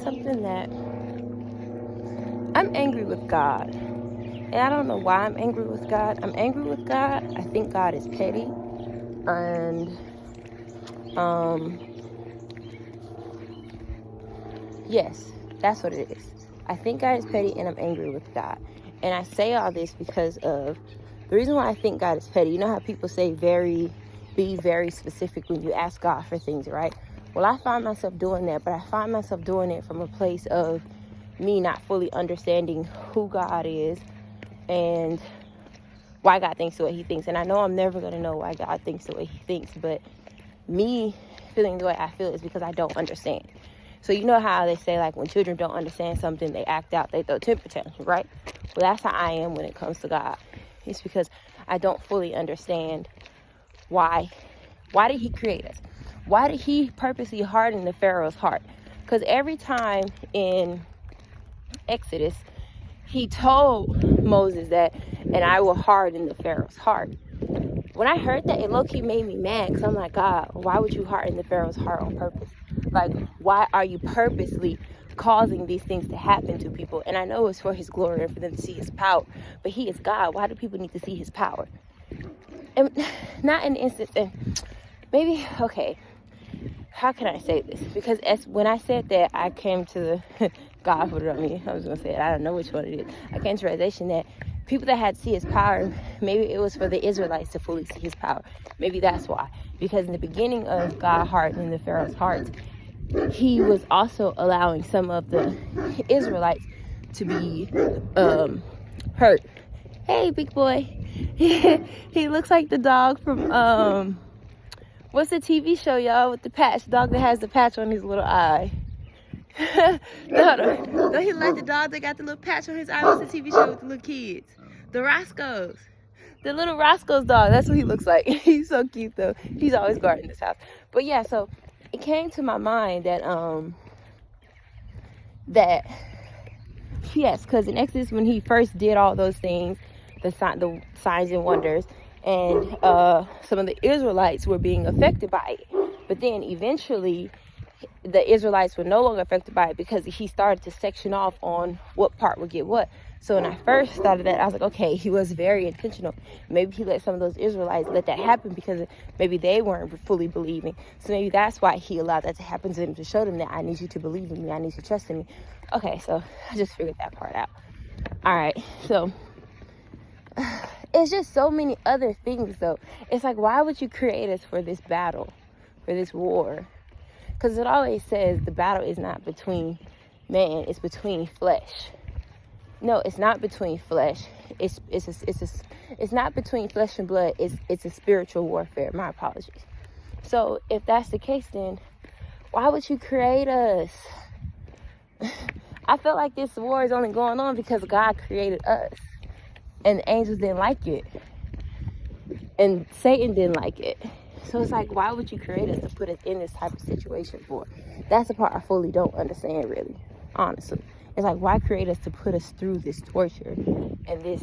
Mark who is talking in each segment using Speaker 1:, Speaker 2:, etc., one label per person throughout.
Speaker 1: something that I'm angry with God. And I don't know why I'm angry with God. I'm angry with God. I think God is petty. And yes, that's what it is. I think God is petty and I'm angry with God. And I say all this because of the reason why I think God is petty. You know how people say be very specific when you ask God for things, right? Well, I find myself doing that, but I find myself doing it from a place of me not fully understanding who God is and why God thinks the way he thinks. And I know I'm never going to know why God thinks the way he thinks, but me feeling the way I feel is because I don't understand. So you know how they say, like, when children don't understand something, they act out, they throw temper tantrums, right? Well, that's how I am when it comes to God. It's because I don't fully understand why did he create us? Why did he purposely harden the Pharaoh's heart? Because every time in Exodus, he told Moses that, and I will harden the Pharaoh's heart. When I heard that, it low-key made me mad, because I'm like, God, why would you harden the Pharaoh's heart on purpose? Like, why are you purposely causing these things to happen to people? And I know it's for his glory and for them to see his power, but he is God. Why do people need to see his power? And not in instance, and maybe, okay, how can I say this? Because when I said that, I came to the, God put it on me, I was going to say it, I don't know which one it is. I came to the realization that people that had to see his power, maybe it was for the Israelites to fully see his power. Maybe that's why. Because in the beginning of God hardening the Pharaoh's hearts, he was also allowing some of the Israelites to be hurt. Hey, big boy. He looks like the dog from, what's the TV show, y'all, with the patch? The dog that has the patch on his little eye. No, he like the dog that got the little patch on his eye. What's the TV show with the little kids? The Roscoe's. The little Roscoe's dog. That's what he looks like. He's so cute, though. He's always guarding this house. But yeah, so it came to my mind that, yes, because in Exodus, when he first did all those things, the signs and wonders, and some of the Israelites were being affected by it. But then eventually, the Israelites were no longer affected by it because he started to section off on what part would get what. So when I first started that, I was like, okay, he was very intentional. Maybe he let some of those Israelites let that happen because maybe they weren't fully believing. So maybe that's why he allowed that to happen to them, to show them that I need you to believe in me. I need you to trust in me. Okay, so I just figured that part out. All right, so it's just so many other things, though. It's like, why would you create us for this battle, for this war? Because it always says the battle is not between man, it's between flesh. No, it's not between flesh. It's not between flesh and blood. It's a spiritual warfare. My apologies. So if that's the case, then why would you create us? I feel like this war is only going on because God created us. And the angels didn't like it. And Satan didn't like it. So it's like, why would you create us to put us in this type of situation for? That's the part I fully don't understand, really, honestly. It's like, why create us to put us through this torture and this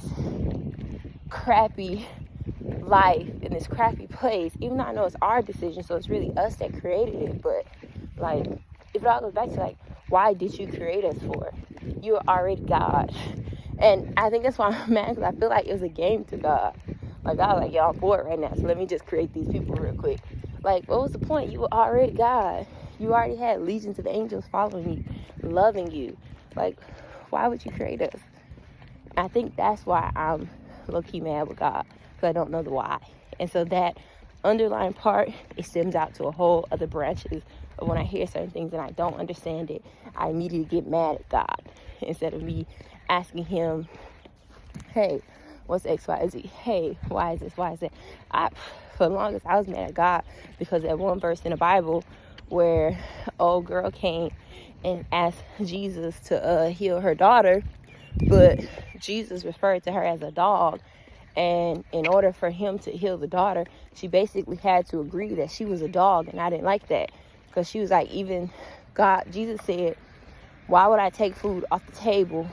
Speaker 1: crappy life in this crappy place, even though I know it's our decision, so it's really us that created it. But, like, if it all goes back to, like, why did you create us for? You are already God. And I think that's why I'm mad, because I feel like it was a game to God. Like, I was like, y'all, I'm bored right now, so let me just create these people real quick. Like, what was the point? You were already God. You already had legions of angels following you, loving you. Like, why would you create us? I think that's why I'm low-key mad with God, because I don't know the why. And so that underlying part, it stems out to a whole other branches of when I hear certain things and I don't understand it, I immediately get mad at God instead of me asking him, hey, what's X, Y, Z? Hey, why is this? Why is that? For the longest, I was mad at God because that one verse in the Bible where an old girl came and asked Jesus to heal her daughter, but Jesus referred to her as a dog. And in order for him to heal the daughter, she basically had to agree that she was a dog. And I didn't like that, because she was like, even God, Jesus said, why would I take food off the table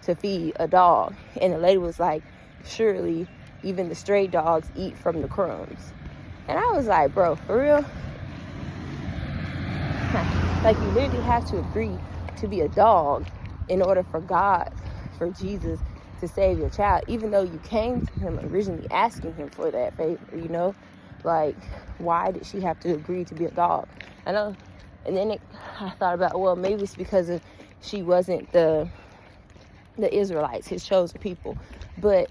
Speaker 1: to feed a dog? And the lady was like, surely even the stray dogs eat from the crumbs. And I was like, bro, for real? Like, you literally have to agree to be a dog in order for God, for Jesus to save your child, even though you came to him originally asking him for that favor, you know? Like, why did she have to agree to be a dog? I know. And then I thought about, well, maybe it's because she wasn't the Israelites, his chosen people. But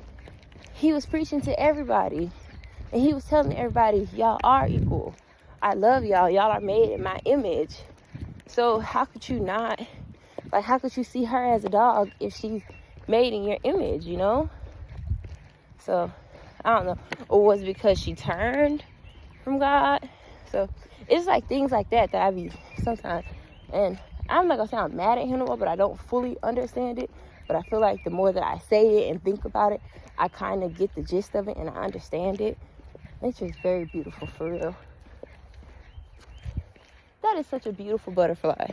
Speaker 1: he was preaching to everybody. And he was telling everybody, y'all are equal. I love y'all. Y'all are made in my image. So how could you not, like, how could you see her as a dog if she's made in your image, you know? So, I don't know. Or was it because she turned from God? So, it's like things like that I be sometimes. And I'm not going to say I'm mad at him no more, but I don't fully understand it. But I feel like the more that I say it and think about it, I kind of get the gist of it and I understand it. Nature is very beautiful, for real. That is such a beautiful butterfly.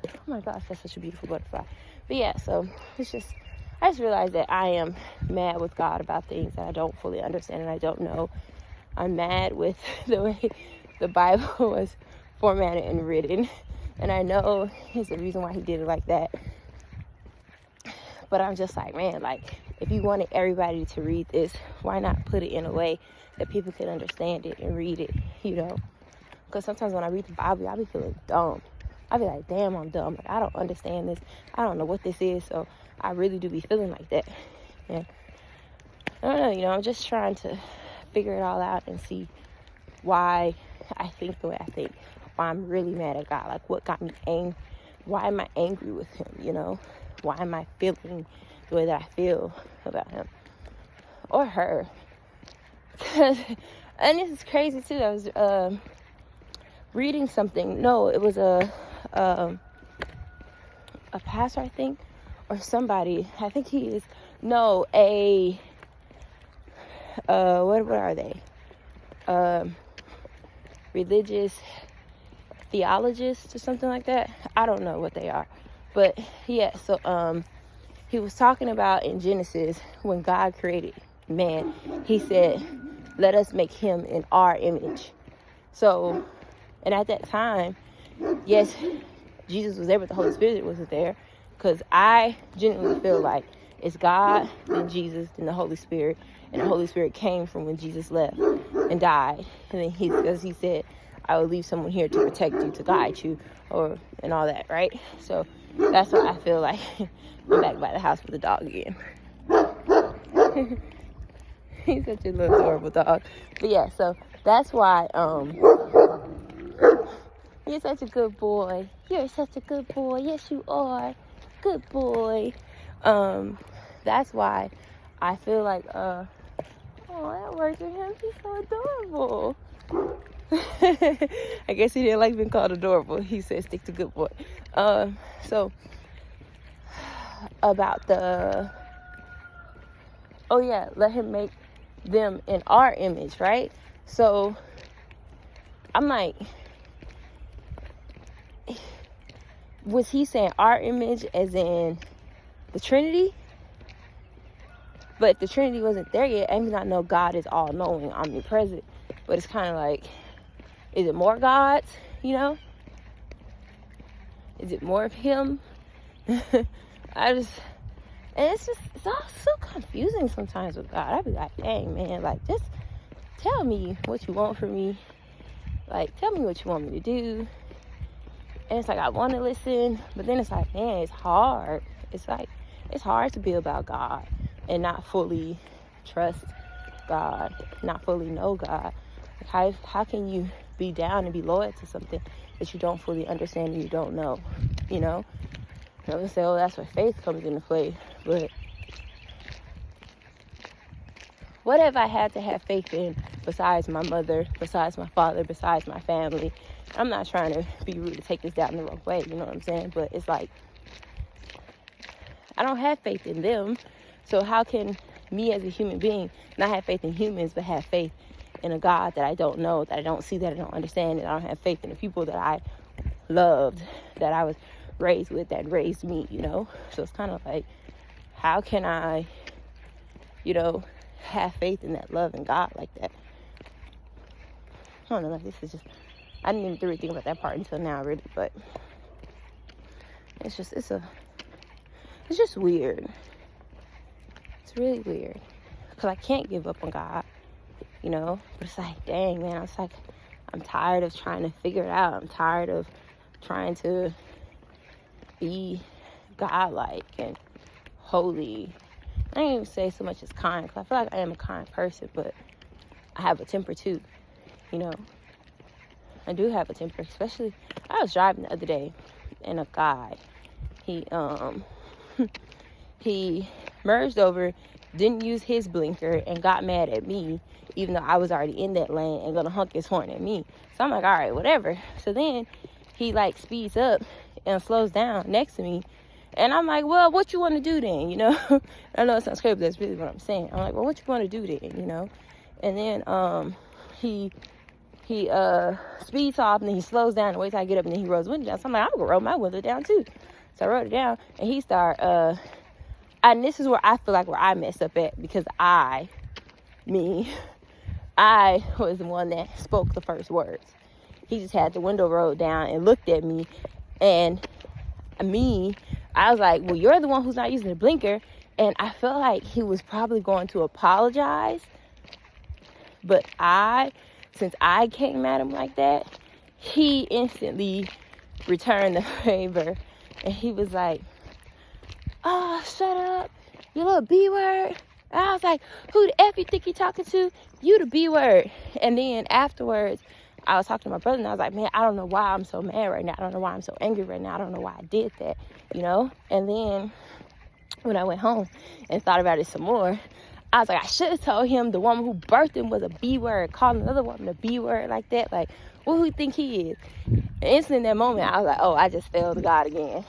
Speaker 1: Oh my gosh, that's such a beautiful butterfly. But yeah, so it's just, I just realized that I am mad with God about things that I don't fully understand and I don't know. I'm mad with the way the Bible was formatted and written. And I know there's a reason why he did it like that. But I'm just like, man, like, if you wanted everybody to read this, why not put it in a way that people can understand it and read it, you know? Because sometimes when I read the Bible, I be feeling dumb. I be like, damn, I'm dumb. Like, I don't understand this. I don't know what this is. So I really do be feeling like that. And I don't know, you know, I'm just trying to figure it all out and see why I think the way I think. Why I'm really mad at God. Like, what got me angry? Why am I angry with him, you know? Why am I feeling the way that I feel about him? Or her. And this is crazy, too. I was reading something. No, it was a pastor, I think, or somebody. I think he is. No, what are they? Religious theologists or something like that. I don't know what they are. But yeah, so he was talking about in Genesis when God created man, he said, let us make him in our image. So, and at that time, yes, Jesus was there, but the Holy Spirit wasn't there. Because I genuinely feel like it's God, then Jesus, then the Holy Spirit. And the Holy Spirit came from when Jesus left and died. And then because he said, I will leave someone here to protect you, to guide you, and all that, right? So that's why I feel like I'm back by the house with the dog again. He's such a little adorable dog. But yeah, so that's why you're such a good boy. You're such a good boy. Yes, you are. Good boy. That's why I feel like, oh, that works for him. He's so adorable. I guess he didn't like being called adorable. He said, stick to good boy. So, about let him make them in our image, right? So, I'm like, was he saying our image as in the Trinity? But if the Trinity wasn't there yet, I mean, I know God is all-knowing, omnipresent. But it's kind of like, is it more gods, you know? Is it more of him? It's all so confusing sometimes with God. I'd be like, dang, man, like, just tell me what you want from me. Like, tell me what you want me to do. And it's like, I want to listen, but then it's like, man, it's hard. It's like, it's hard to be about God and not fully trust God, not fully know God. Like, how can you be down and be loyal to something that you don't fully understand and you don't know, you know? I would say, oh, that's where faith comes into play. But what have I had to have faith in besides my mother, besides my father, besides my family? I'm not trying to be rude to take this down the wrong way, you know what I'm saying? But it's like, I don't have faith in them. So how can me as a human being not have faith in humans, but have faith in a God that I don't know, that I don't see, that I don't understand, and I don't have faith in the people that I loved, that I was raised with, that raised me, you know? So it's kind of like, how can I, you know, have faith in that love and God like that? I don't know, like, this is just, I didn't even really think about that part until now, really, but It's just weird. It's really weird. Because I can't give up on God, you know? But it's like, dang, man, it's like, I'm tired of trying to figure it out. I'm tired of trying to be godlike and holy. I ain't even say so much as kind, because I feel like I am a kind person, but I have a temper too, you know? I do have a temper, especially, I was driving the other day, and a guy, he merged over, didn't use his blinker, and got mad at me, even though I was already in that lane and gonna honk his horn at me. So I'm like, all right, whatever. So then he like speeds up and slows down next to me, and I'm like, well, what you want to do then, you know? I know it sounds crazy, but that's really what I'm saying. I'm like, well, what you want to do then, you know? And then he speeds off, and then he slows down and waits till I get up, and then he rolls the window down. So I'm like, I'm gonna roll my window down too. So I rolled it down, and he started and this is where I feel like where I messed up at, because I was the one that spoke the first words. He just had the window rolled down and looked at me, and I was like, well, you're the one who's not using the blinker. And I felt like he was probably going to apologize, but since I came at him like that, he instantly returned the favor, and he was like, oh, shut up, you little B-word. And I was like, who the F you think you're talking to? You the B-word. And then afterwards, I was talking to my brother, and I was like, man, I don't know why I'm so mad right now. I don't know why I'm so angry right now. I don't know why I did that, you know? And then when I went home and thought about it some more, I was like, I should have told him the woman who birthed him was a B-word, calling another woman a B-word like that. Like, what do he think he is? And instantly in that moment, I was like, oh, I just failed God again.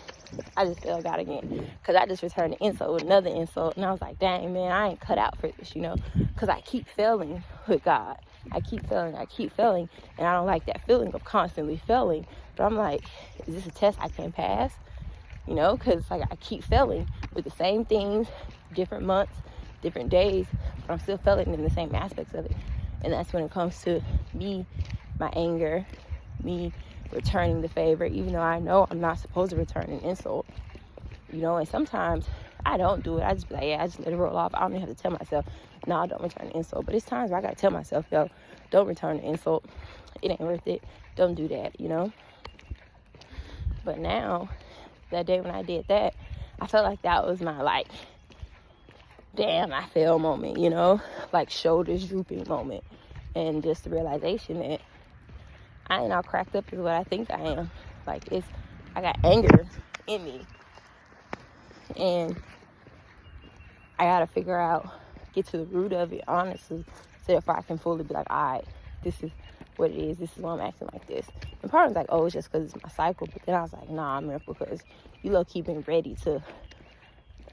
Speaker 1: Because I just returned the insult with another insult. And I was like, dang, man, I ain't cut out for this, you know? Because I keep failing with God. I keep failing. And I don't like that feeling of constantly failing. But I'm like, is this a test I can't pass? You know, because like I keep failing with the same things, different months, different days, but I'm still failing in the same aspects of it. And that's when it comes to me, my anger, me returning the favor, even though I know I'm not supposed to return an insult, you know. And sometimes I don't do it. I just be like, yeah, I just let it roll off. I don't even have to tell myself, no, I don't return an insult. But it's times where I gotta tell myself, yo, don't return an insult. It ain't worth it. Don't do that, you know. But now, that day when I did that, I felt like that was my, like, damn, I failed moment, you know, like shoulders drooping moment. And just the realization that I ain't all cracked up as what I think I am. Like, I got anger in me, and I gotta figure out, get to the root of it, honestly, so if I can fully be like, all right, this is what it is, this is why I'm acting like this. And part of me's like, oh, it's just because it's my cycle. But then I was like, nah, man, because you low-key been ready to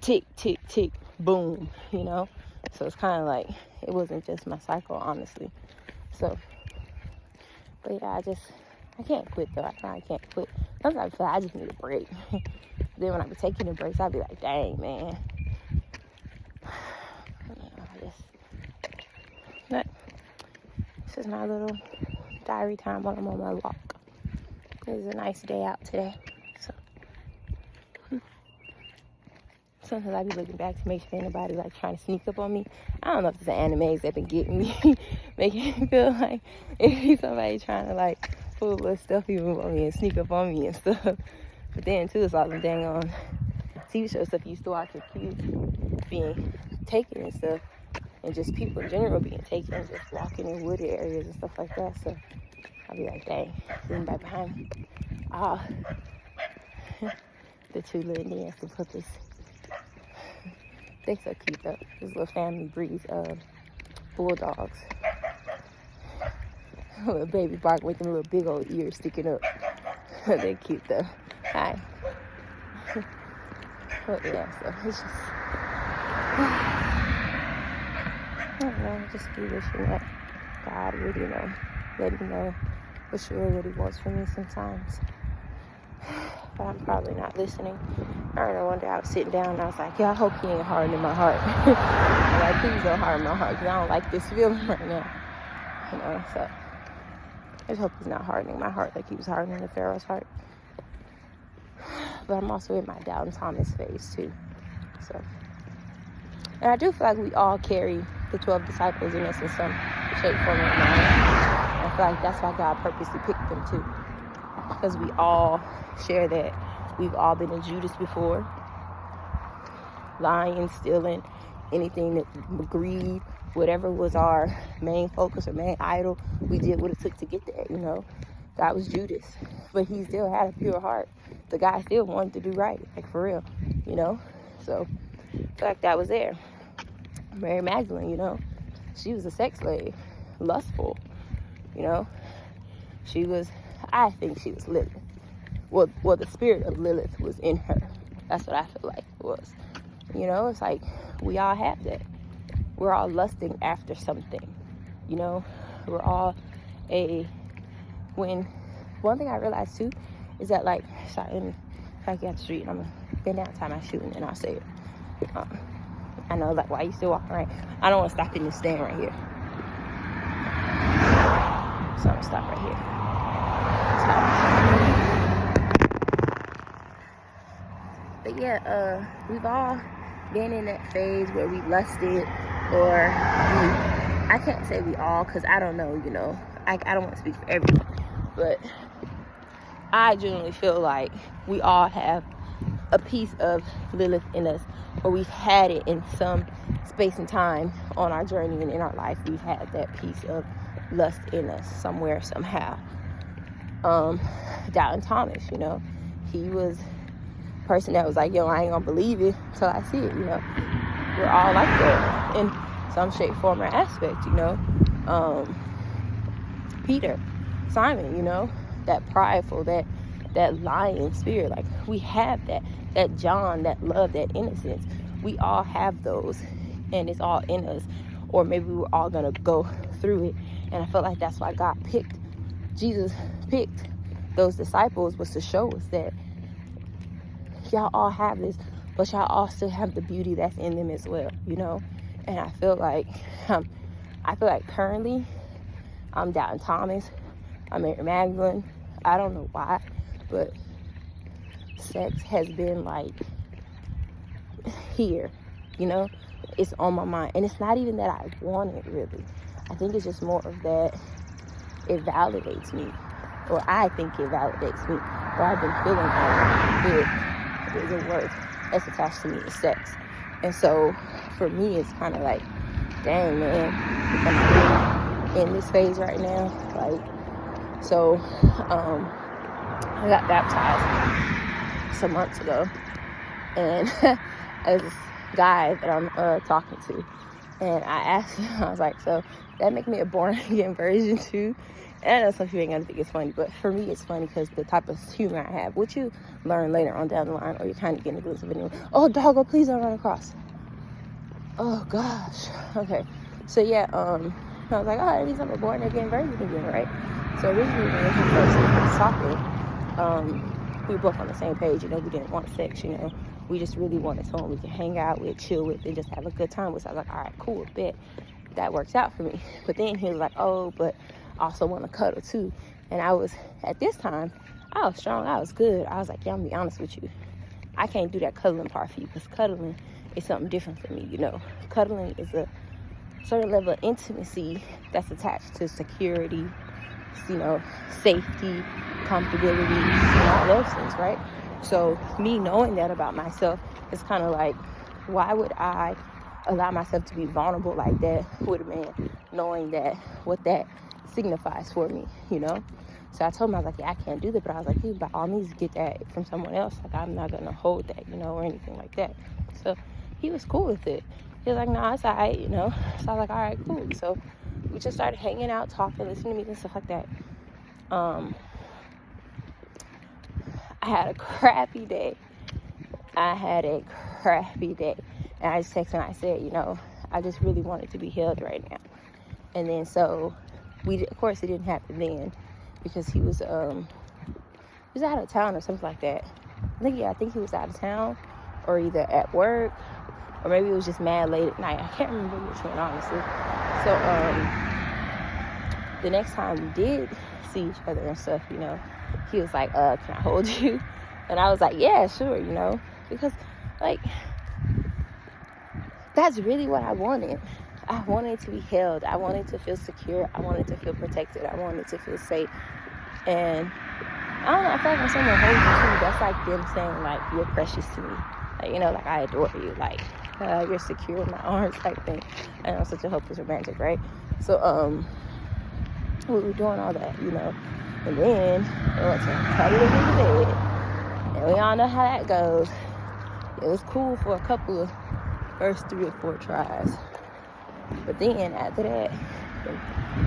Speaker 1: tick, tick, tick, boom, you know? So it's kind of like, it wasn't just my cycle, honestly. So, but yeah, I can't quit, though. I can't quit. Sometimes I feel like I just need a break. Then when I be taking the breaks, I be like, dang, man. But this is my little diary time while I'm on my walk. It was a nice day out today. So sometimes I be looking back to make sure anybody like trying to sneak up on me. I don't know if it's the animes that been getting me, making me feel like if somebody trying to like pull a little stuffy move on me and sneak up on me and stuff. But then too, it's all the dang on TV show stuff you used to watch with kids being taken and stuff, and just people in general being taken and just walking in wooded areas and stuff like that. So I'll be like, dang, lean back behind me. The two little Indians, the puppies. They so cute though. This little family breeds of bulldogs. A little baby bark with them little big old ears sticking up. They're cute though. Hi. But yeah, so it's just, I don't know, just be wishing that God would, you know, let me know for sure what he wants from me sometimes. But I'm probably not listening. I don't know, one day I was sitting down and I was like, yeah, I hope he ain't hardening my heart. I'm like, please don't harden my heart, because I don't like this feeling right now. You know, so I just hope he's not hardening my heart like he was hardening the Pharaoh's heart. but I'm also in my Doubting Thomas phase too. So, and I do feel like we all carry the 12 disciples in us in some shape, form, or manner. I feel like that's why God purposely picked them too, because we all share that. We've all been a Judas before, lying, stealing, anything that greed, whatever was our main focus or main idol, we did what it took to get there, you know. That was Judas, but he still had a pure heart. The guy still wanted to do right, like for real, you know. So I feel like that was there. Mary Magdalene, you know, she was a sex slave, lustful, you know. I think she was Lilith. Well, the spirit of Lilith was in her. That's what I feel like it was. You know, it's like we all have that. We're all lusting after something, you know. We're all one thing I realized too is that, like, sorry, let me try to get out the street and I'm gonna bend down, tie my shoe, and then I'll say it. I know, like, why you still walking right? I don't want to stop in this stand right here. So I'm gonna stop right here. Stop. But yeah, we've all been in that phase where we lusted, or I can't say we all, because I don't know, you know. I don't want to speak for everyone, but I generally feel like we all have a piece of Lilith in us, or we've had it in some space and time on our journey and in our life. We've had that piece of lust in us somewhere, somehow. Doubting Thomas, you know, he was a person that was like, yo, I ain't gonna believe it until I see it, you know. We're all like that in some shape, form, or aspect, you know. Peter, Simon, you know, that prideful, that lying spirit, like we have that John, that love, that innocence. We all have those, and it's all in us, or maybe we're all gonna go through it. And I feel like that's why Jesus picked those disciples, was to show us that y'all all have this, but y'all also have the beauty that's in them as well, you know. And I feel like currently I'm Doubting Thomas, I'm Mary Magdalene. I don't know why, but sex has been like here, you know. It's on my mind, and it's not even that I want it really. I think it's just more of that it validates me, or I think it validates me, or I've been feeling like it is a word that's attached to me is sex. And so for me, it's kind of like, dang, man, am I in this phase right now? Like, so I got baptized some months ago, and there's this guy that I'm talking to, and I asked him, I was like, so that make me a born again version too? And I know some people ain't gonna think it's funny, but for me it's funny because the type of humor I have, which you learn later on down the line, or you kind of get a glimpse of it anyway. Oh, doggo, please don't run across. Oh gosh. Okay. So yeah, I was like, oh, that means I'm a born again virgin again, right? So originally when we first started talking, we were both on the same page, you know. We didn't want sex, you know. We just really wanted someone we could hang out with, chill with, and just have a good time with. So I was like, all right, cool, bet. That works out for me. But then he was like, oh, but I also want to cuddle too. And I was, at this time, I was strong, I was good. I was like, yeah, I'm gonna be honest with you. I can't do that cuddling part for you, because cuddling is something different for me, you know. Cuddling is a certain level of intimacy that's attached to security, you know, safety, comfortability, and all those things, right? So me knowing that about myself is kind of like, why would I allow myself to be vulnerable like that with a man, knowing that what that signifies for me, you know? So I told him, I was like, yeah, I can't do that. But I was like, you by all means get that from someone else. Like, I'm not gonna hold that, you know, or anything like that. So he was cool with it. He was like, nah, it's all right, you know. So I was like, all right, cool. So we just started hanging out, talking, listening to music and stuff like that. I had a crappy day. And I just texted him, I said, you know, I just really wanted to be held right now. And then so of course it didn't happen then, because he was out of town or something like that. I think he was out of town, or either at work, or maybe it was just mad late at night. I can't remember which one, honestly. So the next time we did see each other and stuff, you know, he was like, can I hold you? And I was like, yeah, sure, you know, because, like, that's really what I wanted. I wanted to be held. I wanted to feel secure. I wanted to feel protected. I wanted to feel safe. And I don't know, I feel like when someone holds you to me, that's like them saying, like, you're precious to me. Like, you know, like, I adore you. Like, you're secure in my arms type thing. I know, such a hopeless romantic, right? So, we were doing all that, you know. And then we went to cuddle in the bed. And we all know how that goes. It was cool for a couple of first 3 or 4 tries. But then after that,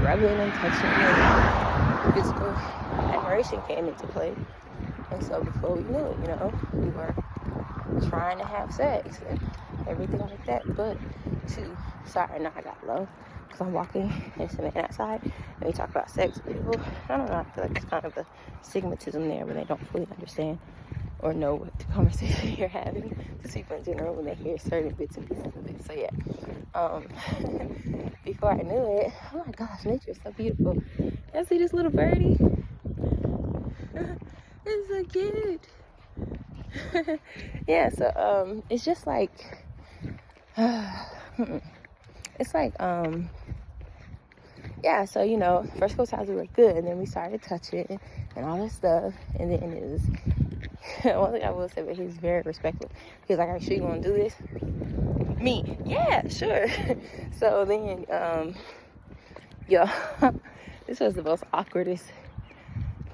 Speaker 1: rubbing and touching and physical admiration came into play. And so before we knew it, you know, we were trying to have sex and everything like that. But sorry, now I got low because I'm walking and some man outside and we talk about sex with people. I don't know, I feel like it's kind of a stigmatism there when they don't fully understand or know what the conversation you're having. Just people in general when they hear certain bits and pieces of it. So yeah, before I knew it, oh my gosh, nature is so beautiful. Y'all see this little birdie? It's so cute. Yeah, so it's just like it's like yeah, so you know, first couple times we were good, and then we started touching and all this stuff, and then it was one thing I will say, but he's very respectful. He was like, "Are you sure you want to do this?" Me, yeah, sure. So then, this was the most awkwardest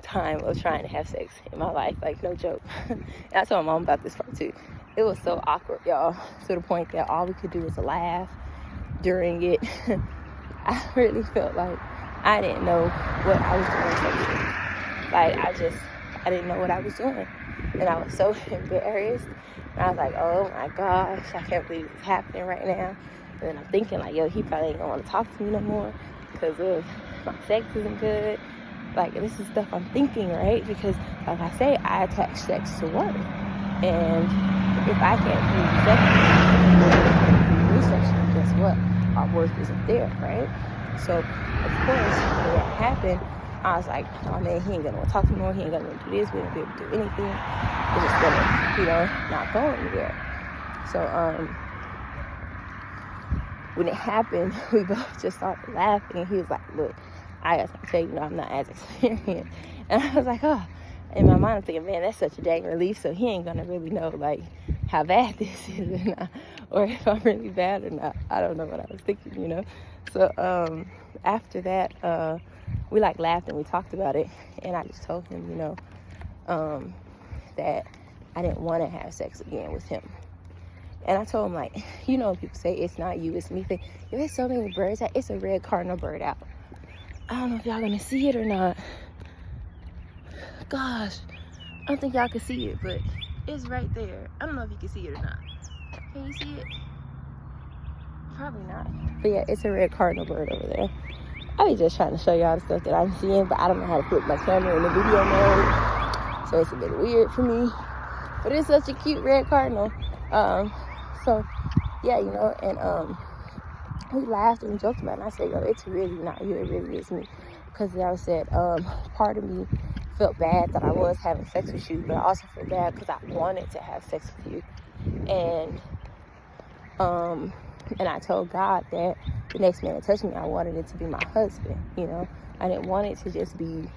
Speaker 1: time of trying to have sex in my life, like no joke. And I told my mom about this part too. It was so awkward, y'all, to the point that all we could do was laugh during it. I really felt like I didn't know what I was doing sexually. Like, I didn't know what I was doing. And I was so embarrassed. And I was like, oh my gosh, I can't believe it's happening right now. And then I'm thinking like, yo, he probably ain't gonna want to talk to me no more because of my sex isn't good. Like, this is stuff I'm thinking, right? Because like I say, I attach sex to work. And if I can't do sex, guess what? Our worth isn't there, right? So, of course, when that happened, I was like, oh man, he ain't gonna want to talk to me more. He ain't gonna want to do this. We ain't gonna be able to do anything. We're just gonna, you know, not go anywhere. So, when it happened, we both just started laughing. And he was like, look, I got to tell you, I'm not as experienced. And I was like, oh. In my mind, I'm thinking, man, that's such a dang relief. So he ain't gonna really know, like, how bad this is or not, or if I'm really bad or not. I don't know what I was thinking, you know. So after that, we like laughed and we talked about it, and I just told him, you know, that I didn't want to have sex again with him. And I told him, like, you know, people say it's not you, it's me. If there's so many birds out, it's a red cardinal bird out. I don't know if y'all gonna see it or not. Gosh, I don't think y'all can see it, but it's right there. I don't know if you can see it or not. Can you see it? Probably not. But yeah, it's a red cardinal bird over there. I was just trying to show y'all the stuff that I'm seeing, but I don't know how to put my camera in the video mode, so it's a bit weird for me. But it's such a cute red cardinal. So yeah, you know, and we laughed and joked about it. And I said, yo, it's really not you, it really is me. Because I said, part of me felt bad that I was having sex with you, but I also feel bad because I wanted to have sex with you. And I told God that the next man that touched me, I wanted it to be my husband, you know. I didn't want it to just be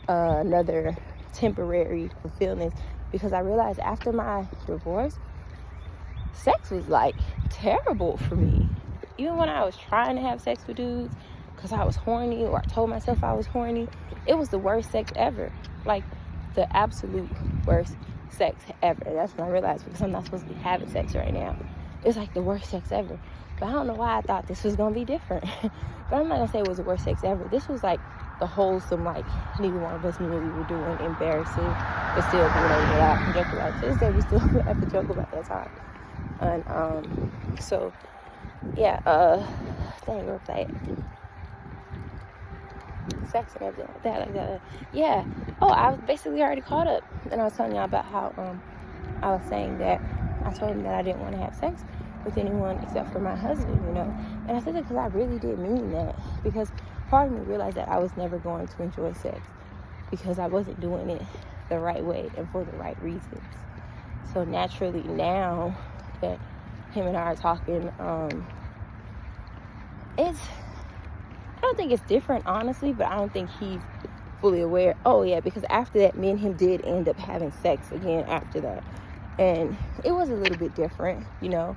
Speaker 1: another temporary fulfillment, because I realized after my divorce, sex was like terrible for me. Even when I was trying to have sex with dudes because I was horny, or I told myself I was horny, it was the worst sex ever. Like, the absolute worst sex ever. And that's when I realized, because I'm not supposed to be having sex right now, it's like the worst sex ever. But I don't know why I thought this was gonna be different. But I'm not gonna say it was the worst sex ever. This was like the wholesome, like, neither one of us knew what we were doing, embarrassing, but still being able to laugh and joke about it. To this day, we still have to joke about that time. And so yeah, dang, what's that? Sex and everything like that. Yeah. Oh, I was basically already caught up, and I was telling y'all about how I was saying that I told him that I didn't want to have sex with anyone except for my husband, you know. And I said that because I really did mean that, because part of me realized that I was never going to enjoy sex because I wasn't doing it the right way and for the right reasons. So naturally now that him and I are talking, I don't think it's different, honestly, but I don't think he's fully aware. Oh yeah, because after that, me and him did end up having sex again after that, and it was a little bit different, you know.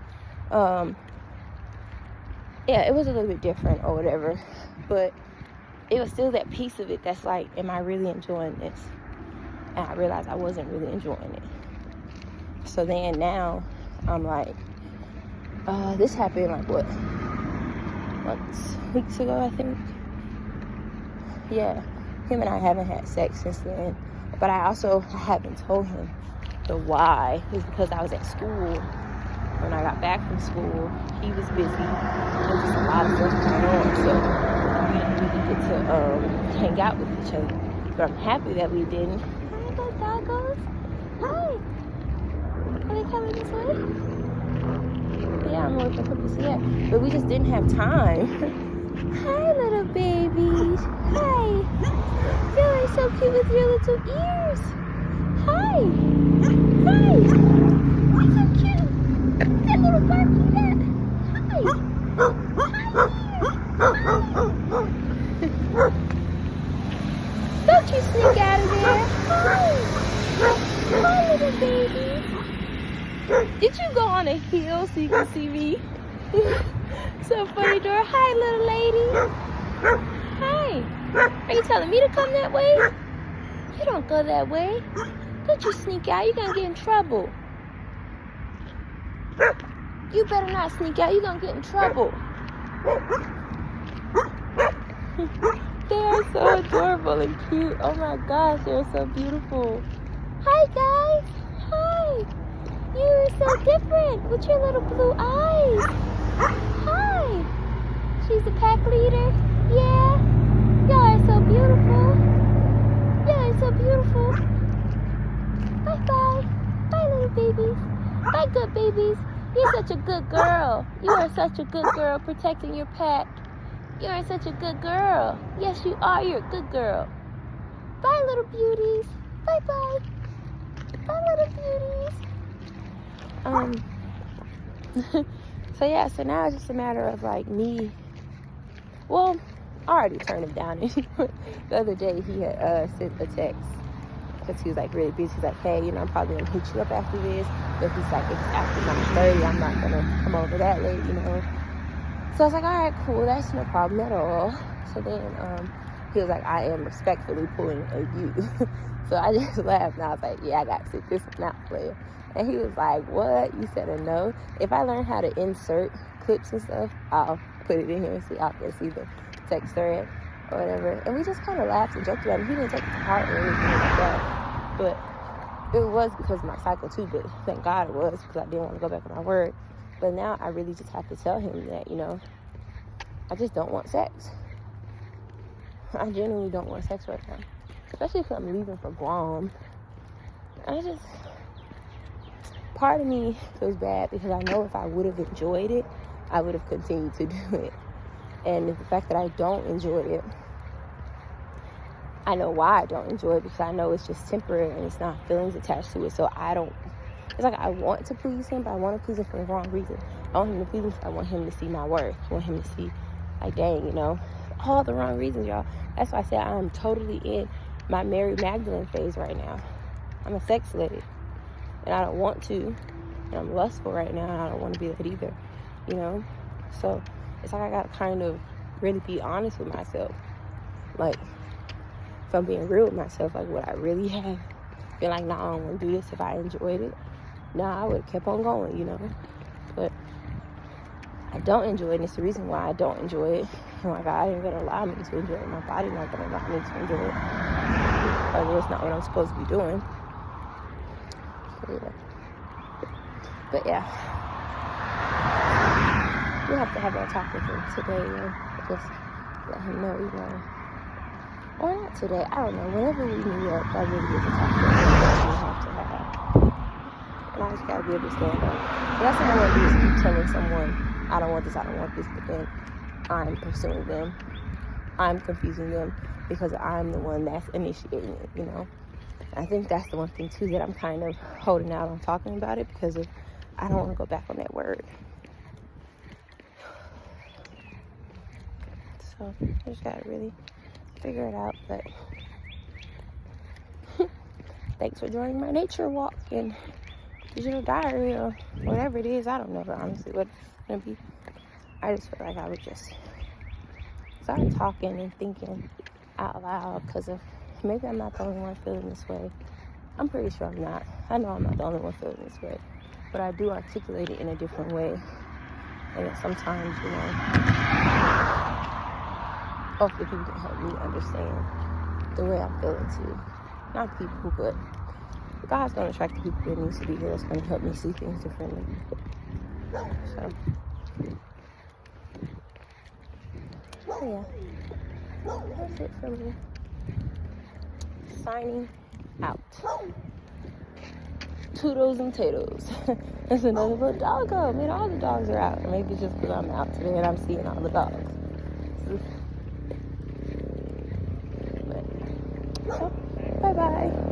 Speaker 1: Yeah, it was a little bit different or whatever, but it was still that piece of it that's like, am I really enjoying this? And I realized I wasn't really enjoying it. So then now I'm like, this happened like what, weeks ago, I think. Yeah, him and I haven't had sex since then, but I haven't told him the why. It's because I was at school. When I got back from school, he was busy. There was just a lot of stuff going on, so we didn't really get to hang out with each other. But I'm happy that we didn't. Hi, those doggos. Hi. Are they coming this way? Yeah, I'm looking for to see it. But we just didn't have time. Hi, little babies. Hi. You are so cute with your little ears. Hi. Hi. You're so cute. That little barky cat. Hi. Hi. Don't you sneak out of there. Hi. Hi, little baby. Did you go on a hill so you can see me? So funny, Dora. Hi, little lady. Hi. Are you telling me to come that way? You don't go that way. Don't you sneak out. You're going to get in trouble. You better not sneak out. You're going to get in trouble. They are so adorable and cute. Oh my gosh, they're so beautiful. Hi, guys. Hi. You are so different with your little blue eyes. Hi. She's the pack leader. Yeah. Y'all are so beautiful. Y'all are so beautiful. Bye-bye. Bye, little babies. Bye, good babies. You're such a good girl. You are such a good girl protecting your pack. You are such a good girl. Yes, you are. You're a good girl. Bye, little beauties. Bye-bye. Bye, little beauties. So yeah, so now it's just a matter of like me. Well, I already turned him down. The other day he had sent a text because he was like really busy. He's like, hey, you know, I'm probably gonna hit you up after this. But he's like, if it's after 9:30, I'm not gonna come over that late, you know. So I was like, all right, cool, that's no problem at all. So then he was like, I am respectfully pulling a you. So I just laughed and I was like, yeah, I got to sit this one out, player. And he was like, what? You said a no? If I learn how to insert clips and stuff, I'll put it in here and see, I'll see the text thread or whatever. And we just kind of laughed and joked about it. He didn't take it to heart or anything like that. But it was because of my cycle too, but thank God it was because I didn't want to go back on my word. But now I really just have to tell him that, you know, I just don't want sex. I genuinely don't want sex right now. Especially if I'm leaving for Guam. Part of me feels bad because I know if I would have enjoyed it, I would have continued to do it. And the fact that I don't enjoy it, I know why I don't enjoy it, because I know it's just temporary and it's not feelings attached to it. So it's like I want to please him, but I want to please him for the wrong reason. I want him to please me because I want him to see my worth. I want him to see, like, dang, you know, all the wrong reasons, y'all. That's why I said I'm totally in my Mary Magdalene phase right now. I'm a sex slave, and I don't want to. And I'm lustful right now, and I don't want to be that either, you know? So it's like I got to kind of really be honest with myself. Like, if I'm being real with myself, like, would I really have been like, nah, I don't want to do this if I enjoyed it? Nah, I would have kept on going, you know? But I don't enjoy it, and it's the reason why I don't enjoy it. And my God ain't gonna allow me to enjoy it. My body not gonna allow me to enjoy it. Or it's not what I'm supposed to be doing. So, yeah. But yeah. We'll have to have that talk with him today and just let him know, you know. Or not today, I don't know. Whenever we meet up, I really get to talk to him. We have to have. And I just gotta be able to stand up. The last thing I want to do is keep telling someone, I don't want this, but then I'm pursuing them. I'm confusing them because I'm the one that's initiating it, you know? I think that's the one thing too that I'm kind of holding out on talking about it, because I don't want to go back on that word. So I just gotta really figure it out. But thanks for joining my nature walk and digital diary or whatever it is. I don't know honestly what it's gonna be. I just feel like I would just start talking and thinking out loud, because of maybe I'm not the only one feeling this way. I'm pretty sure I'm not. I know I'm not the only one feeling this way, but I do articulate it in a different way. And sometimes, hopefully people can help me understand the way I'm feeling too. Not people, but God's going to attract the people that needs to be here. That's going to help me see things differently. So, yeah. That's it for me. Signing out. Toodles and Tatoes. There's another little doggo. Man, all the dogs are out. Or maybe it's just because I'm out today and I'm seeing all the dogs. So, bye-bye.